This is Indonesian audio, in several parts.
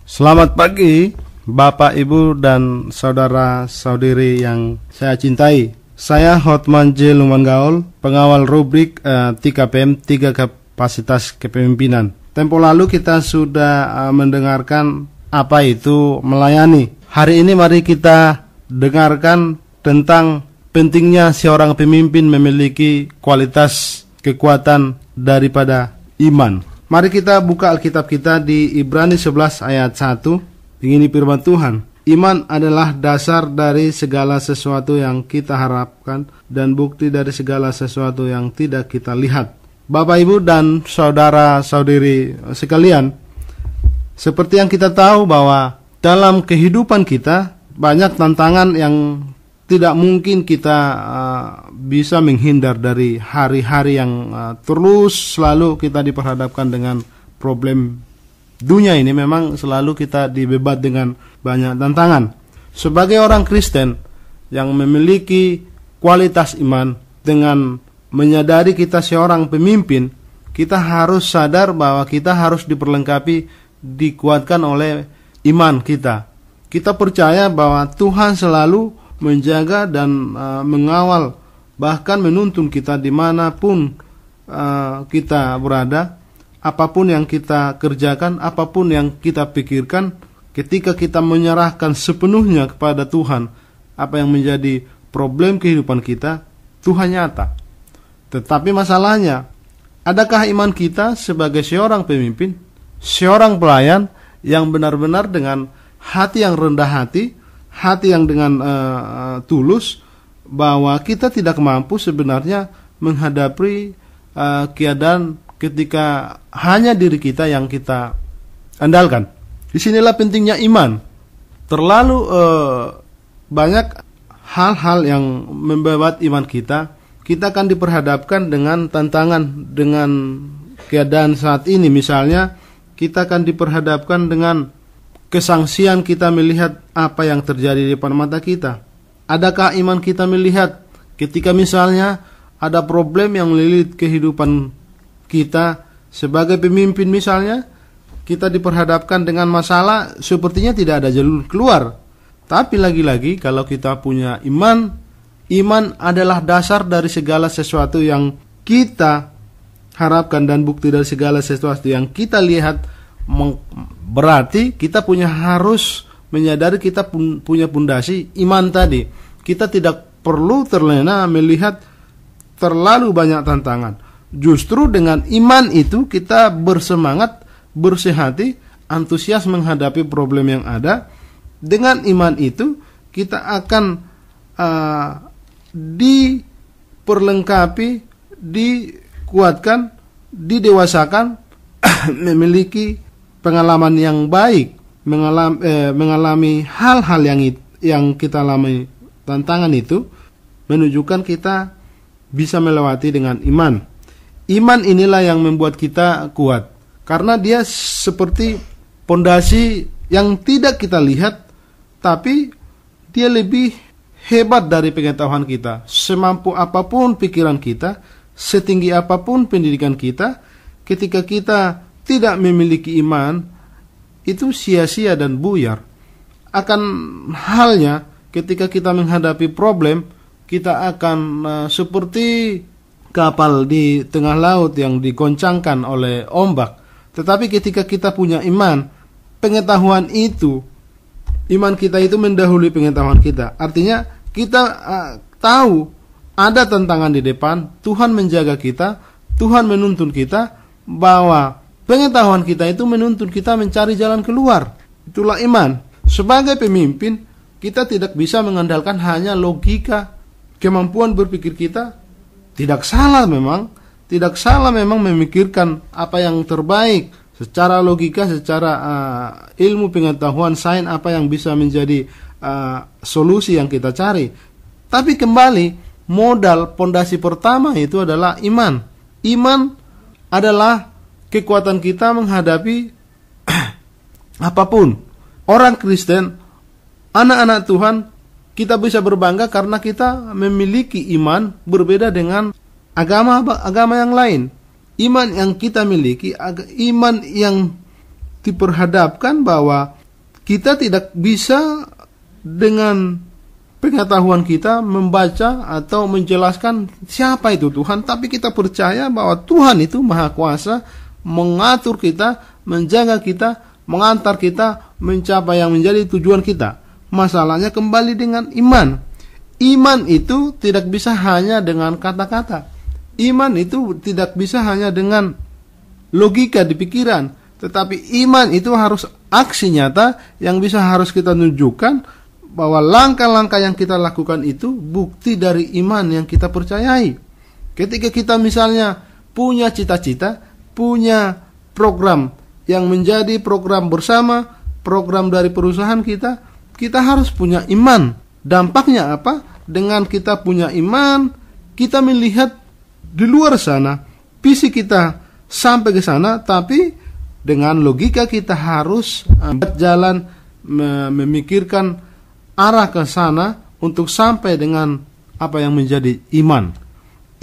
Selamat pagi Bapak, Ibu, dan saudara-saudari yang saya cintai. Saya Hotman J. Lumanggaol, pengawal rubrik 3PM, 3 kapasitas kepemimpinan. Tempo lalu kita sudah mendengarkan apa itu melayani. Hari ini mari kita dengarkan tentang pentingnya seorang pemimpin memiliki kualitas kekuatan daripada iman. Mari kita buka Alkitab kita di Ibrani 11 ayat 1. Begini firman Tuhan. Iman adalah dasar dari segala sesuatu yang kita harapkan dan bukti dari segala sesuatu yang tidak kita lihat. Bapak, Ibu, dan saudara-saudari sekalian, seperti yang kita tahu bahwa dalam kehidupan kita banyak tantangan yang tidak mungkin kita bisa menghindar dari hari-hari yang terus selalu kita diperhadapkan dengan problem dunia ini. Memang selalu kita dibebat dengan banyak tantangan. Sebagai orang Kristen yang memiliki kualitas iman, dengan menyadari kita seorang pemimpin, kita harus sadar bahwa kita harus diperlengkapi, dikuatkan oleh iman kita. Kita percaya bahwa Tuhan selalu menjaga dan mengawal, bahkan menuntun kita dimanapun kita berada. Apapun yang kita kerjakan, apapun yang kita pikirkan, ketika kita menyerahkan sepenuhnya kepada Tuhan, apa yang menjadi problem kehidupan kita, Tuhan nyata. Tetapi masalahnya, adakah iman kita sebagai seorang pemimpin, seorang pelayan yang benar-benar dengan hati yang rendah hati yang dengan tulus, bahwa kita tidak mampu sebenarnya menghadapi keadaan ketika hanya diri kita yang kita andalkan. Disinilah pentingnya iman. Terlalu banyak hal-hal yang membebat iman kita. Kita akan diperhadapkan dengan tantangan, dengan keadaan saat ini. Misalnya, kita akan diperhadapkan dengan kesangsian kita melihat apa yang terjadi di depan mata kita. Adakah iman kita melihat ketika misalnya ada problem yang melilit kehidupan kita sebagai pemimpin, misalnya kita diperhadapkan dengan masalah, sepertinya tidak ada jalur keluar. Tapi lagi-lagi kalau kita punya iman adalah dasar dari segala sesuatu yang kita harapkan dan bukti dari segala sesuatu yang kita lihat. Berarti kita harus menyadari kita punya pondasi iman tadi. Kita tidak perlu terlena melihat terlalu banyak tantangan. Justru dengan iman itu kita bersemangat, bersehati, antusias menghadapi problem yang ada. Dengan iman itu kita akan diperlengkapi, dikuatkan, didewasakan, memiliki pengalaman yang baik, mengalami hal-hal yang kita alami, tantangan itu menunjukkan kita bisa melewati dengan iman. Iman inilah yang membuat kita kuat, karena dia seperti pondasi yang tidak kita lihat, tapi dia lebih hebat dari pengetahuan kita. Semampu apapun pikiran kita, setinggi apapun pendidikan kita, ketika kita tidak memiliki iman, itu sia-sia dan buyar. Akan halnya ketika kita menghadapi problem, kita akan seperti kapal di tengah laut yang digoncangkan oleh ombak. Tetapi ketika kita punya iman, pengetahuan itu, iman kita itu mendahului pengetahuan kita. Artinya kita tahu ada tantangan di depan, Tuhan menjaga kita, Tuhan menuntun kita, bahwa pengetahuan kita itu menuntun kita mencari jalan keluar. Itulah iman. Sebagai pemimpin, kita tidak bisa mengandalkan hanya logika, kemampuan berpikir kita. Tidak salah memang memikirkan apa yang terbaik secara logika, secara ilmu pengetahuan sains, apa yang bisa menjadi solusi yang kita cari. Tapi kembali, modal pondasi pertama itu adalah iman. Iman adalah kekuatan kita menghadapi apapun. Orang Kristen, anak-anak Tuhan, kita bisa berbangga karena kita memiliki iman berbeda dengan agama yang lain. Iman yang kita miliki, iman yang diperhadapkan bahwa kita tidak bisa dengan pengetahuan kita membaca atau menjelaskan siapa itu Tuhan, tapi kita percaya bahwa Tuhan itu Maha Kuasa, mengatur kita, menjaga kita, mengantar kita mencapai yang menjadi tujuan kita. Masalahnya kembali dengan iman. Iman itu tidak bisa hanya dengan kata-kata. Iman itu tidak bisa hanya dengan logika di pikiran, tetapi iman itu harus aksi nyata yang harus kita tunjukkan bahwa langkah-langkah yang kita lakukan itu bukti dari iman yang kita percayai. Ketika kita misalnya punya cita-cita, punya program yang menjadi program bersama, program dari perusahaan kita, kita harus punya iman. Dampaknya apa? Dengan kita punya iman, kita melihat di luar sana, visi kita sampai ke sana, tapi dengan logika kita harus berjalan memikirkan arah ke sana untuk sampai dengan apa yang menjadi iman.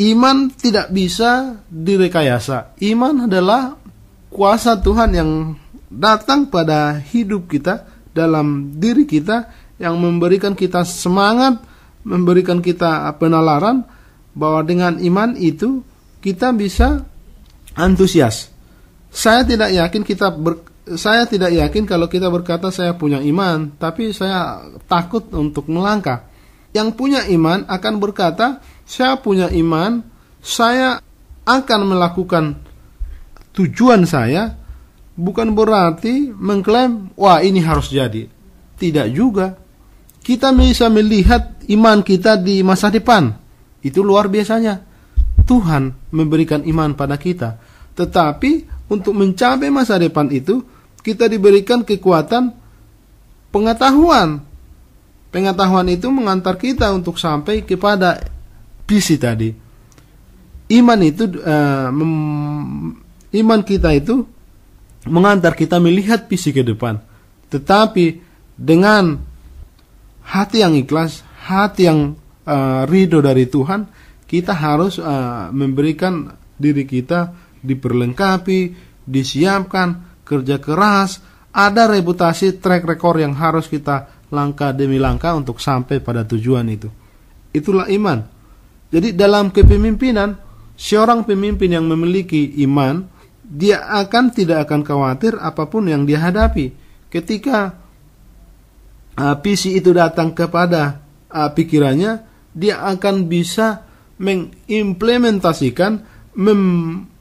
Iman tidak bisa direkayasa. Iman adalah kuasa Tuhan yang datang pada hidup kita, dalam diri kita, yang memberikan kita semangat, memberikan kita penalaran bahwa dengan iman itu kita bisa antusias. Saya tidak yakin kalau kita berkata saya punya iman, tapi saya takut untuk melangkah. Yang punya iman akan berkata, saya punya iman, saya akan melakukan tujuan saya, bukan berarti mengklaim, wah ini harus jadi. Tidak juga. Kita bisa melihat iman kita di masa depan. Itu luar biasanya. Tuhan memberikan iman pada kita. Tetapi untuk mencapai masa depan itu, kita diberikan kekuatan pengetahuan. Pengetahuan itu mengantar kita untuk sampai kepada visi tadi. Iman kita itu mengantar kita melihat visi ke depan. Tetapi dengan hati yang ikhlas, hati yang ridho dari Tuhan, kita harus memberikan diri kita diperlengkapi, disiapkan, kerja keras, ada reputasi, track record yang harus kita langkah demi langkah untuk sampai pada tujuan itu. Itulah iman. Jadi dalam kepemimpinan, seorang pemimpin yang memiliki iman, dia tidak akan khawatir apapun yang dia hadapi. Ketika visi itu datang kepada pikirannya, dia akan bisa mengimplementasikan,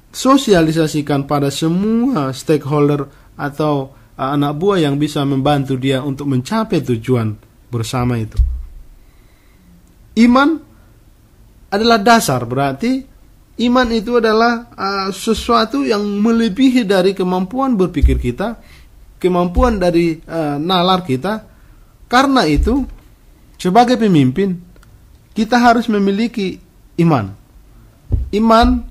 sosialisasikan pada semua stakeholder atau anak buah yang bisa membantu dia untuk mencapai tujuan bersama itu. Iman adalah dasar, berarti iman itu adalah sesuatu yang melebihi dari kemampuan berpikir kita, kemampuan dari nalar kita. Karena itu, sebagai pemimpin, kita harus memiliki iman. Iman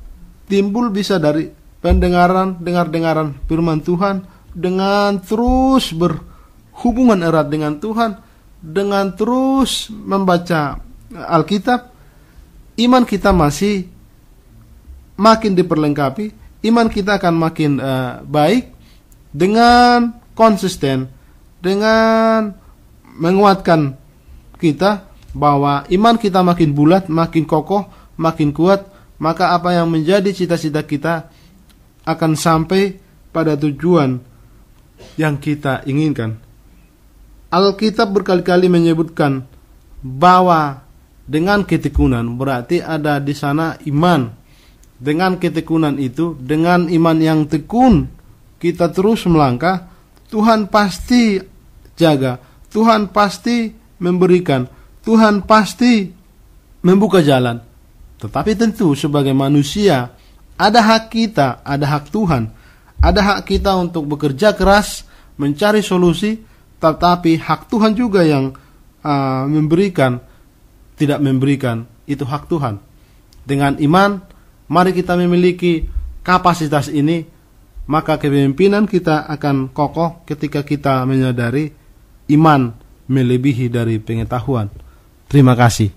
timbul bisa dari dengar-dengaran firman Tuhan, dengan terus berhubungan erat dengan Tuhan, dengan terus membaca Alkitab. Iman kita masih makin diperlengkapi, iman kita akan makin baik dengan konsisten, dengan menguatkan kita bahwa iman kita makin bulat, makin kokoh, makin kuat. Maka apa yang menjadi cita-cita kita akan sampai pada tujuan yang kita inginkan. Alkitab berkali-kali menyebutkan bahwa dengan ketekunan, berarti ada di sana iman. Dengan ketekunan itu, dengan iman yang tekun, kita terus melangkah. Tuhan pasti jaga, Tuhan pasti memberikan, Tuhan pasti membuka jalan. Tetapi tentu sebagai manusia, ada hak kita, ada hak Tuhan. Ada hak kita untuk bekerja keras, mencari solusi, tetapi hak Tuhan juga yang memberikan, tidak memberikan, itu hak Tuhan. Dengan iman, mari kita memiliki kapasitas ini, maka kepemimpinan kita akan kokoh ketika kita menyadari iman melebihi dari pengetahuan. Terima kasih.